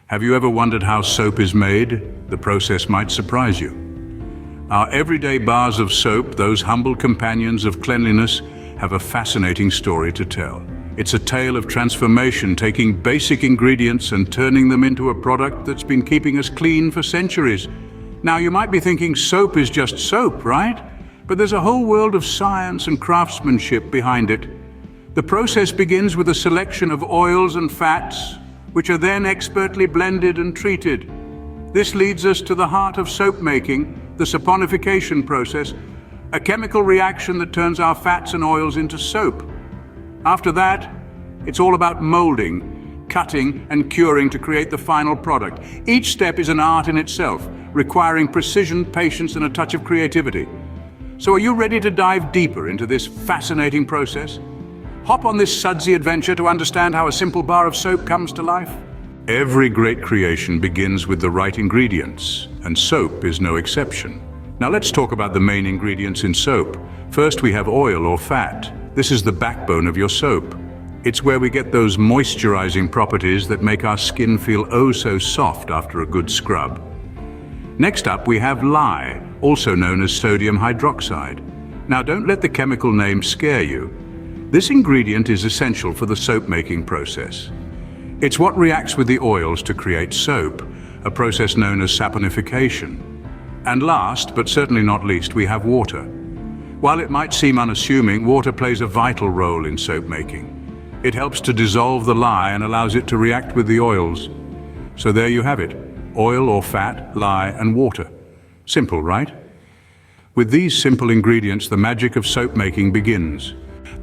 Have you ever wondered how soap is made? The process might surprise you. Our everyday bars of soap, those humble companions of cleanliness, have a fascinating story to tell. It's a tale of transformation, taking basic ingredients and turning them into a product that's been keeping us clean for centuries. Now, you might be thinking soap is just soap, right? But there's a whole world of science and craftsmanship behind it. The process begins with a selection of oils and fats, which are then expertly blended and treated. This leads us to the heart of soap making, the saponification process, a chemical reaction that turns our fats and oils into soap. After that, it's all about molding, cutting, and curing to create the final product. Each step is an art in itself, requiring precision, patience, and a touch of creativity. So are you ready to dive deeper into this fascinating process? Hop on this sudsy adventure to understand how a simple bar of soap comes to life. Every great creation begins with the right ingredients, and soap is no exception. Now let's talk about the main ingredients in soap. First, we have oil or fat. This is the backbone of your soap. It's where we get those moisturizing properties that make our skin feel oh so soft after a good scrub. Next up, we have lye, also known as sodium hydroxide. Now don't let the chemical name scare you. This ingredient is essential for the soap-making process. It's what reacts with the oils to create soap, a process known as saponification. And last, but certainly not least, we have water. While it might seem unassuming, water plays a vital role in soap making. It helps to dissolve the lye and allows it to react with the oils. So there you have it, oil or fat, lye, and water. Simple, right? With these simple ingredients, the magic of soap making begins.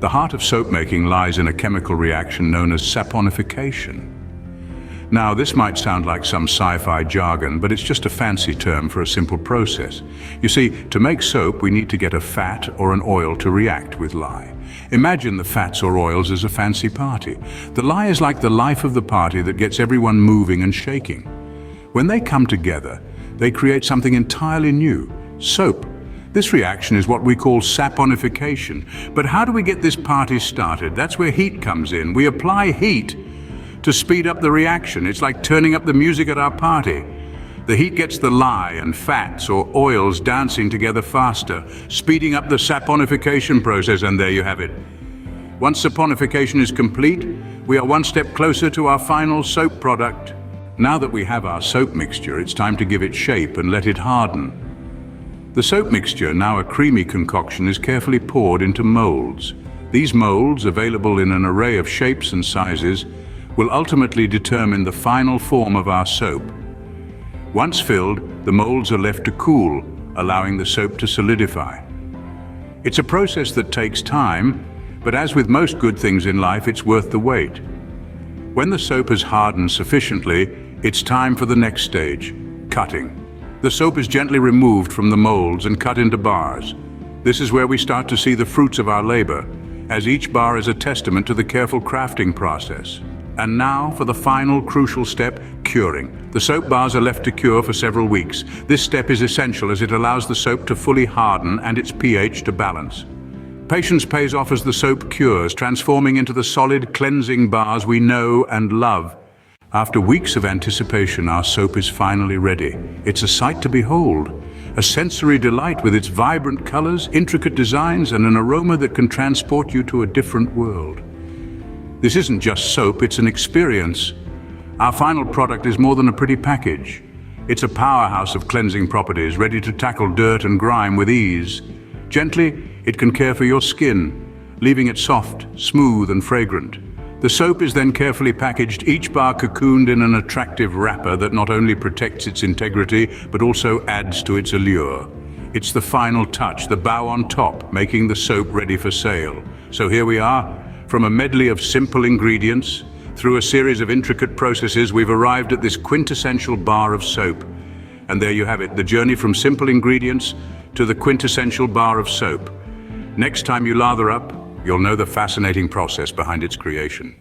The heart of soap making lies in a chemical reaction known as saponification. Now, this might sound like some sci-fi jargon, but it's just a fancy term for a simple process. You see, to make soap, we need to get a fat or an oil to react with lye. Imagine the fats or oils as a fancy party. The lye is like the life of the party that gets everyone moving and shaking. When they come together, they create something entirely new, soap. This reaction is what we call saponification. But how do we get this party started? That's where heat comes in. We apply heat to speed up the reaction. It's like turning up the music at our party. The heat gets the lye and fats or oils dancing together faster, speeding up the saponification process, and there you have it. Once saponification is complete, we are one step closer to our final soap product. Now that we have our soap mixture, it's time to give it shape and let it harden. The soap mixture, now a creamy concoction, is carefully poured into molds. These molds, available in an array of shapes and sizes, will ultimately determine the final form of our soap. Once filled, the molds are left to cool, allowing the soap to solidify. It's a process that takes time, but as with most good things in life, it's worth the wait. When the soap has hardened sufficiently, it's time for the next stage, cutting. The soap is gently removed from the molds and cut into bars. This is where we start to see the fruits of our labor, as each bar is a testament to the careful crafting process. And now for the final crucial step, curing. The soap bars are left to cure for several weeks. This step is essential as it allows the soap to fully harden and its pH to balance. Patience pays off as the soap cures, transforming into the solid, cleansing bars we know and love. After weeks of anticipation, our soap is finally ready. It's a sight to behold, a sensory delight with its vibrant colors, intricate designs, and an aroma that can transport you to a different world. This isn't just soap, it's an experience. Our final product is more than a pretty package. It's a powerhouse of cleansing properties, ready to tackle dirt and grime with ease. Gently, it can care for your skin, leaving it soft, smooth, and fragrant. The soap is then carefully packaged, each bar cocooned in an attractive wrapper that not only protects its integrity, but also adds to its allure. It's the final touch, the bow on top, making the soap ready for sale. So here we are, from a medley of simple ingredients, through a series of intricate processes, we've arrived at this quintessential bar of soap. And there you have it, the journey from simple ingredients to the quintessential bar of soap. Next time you lather up, you'll know the fascinating process behind its creation.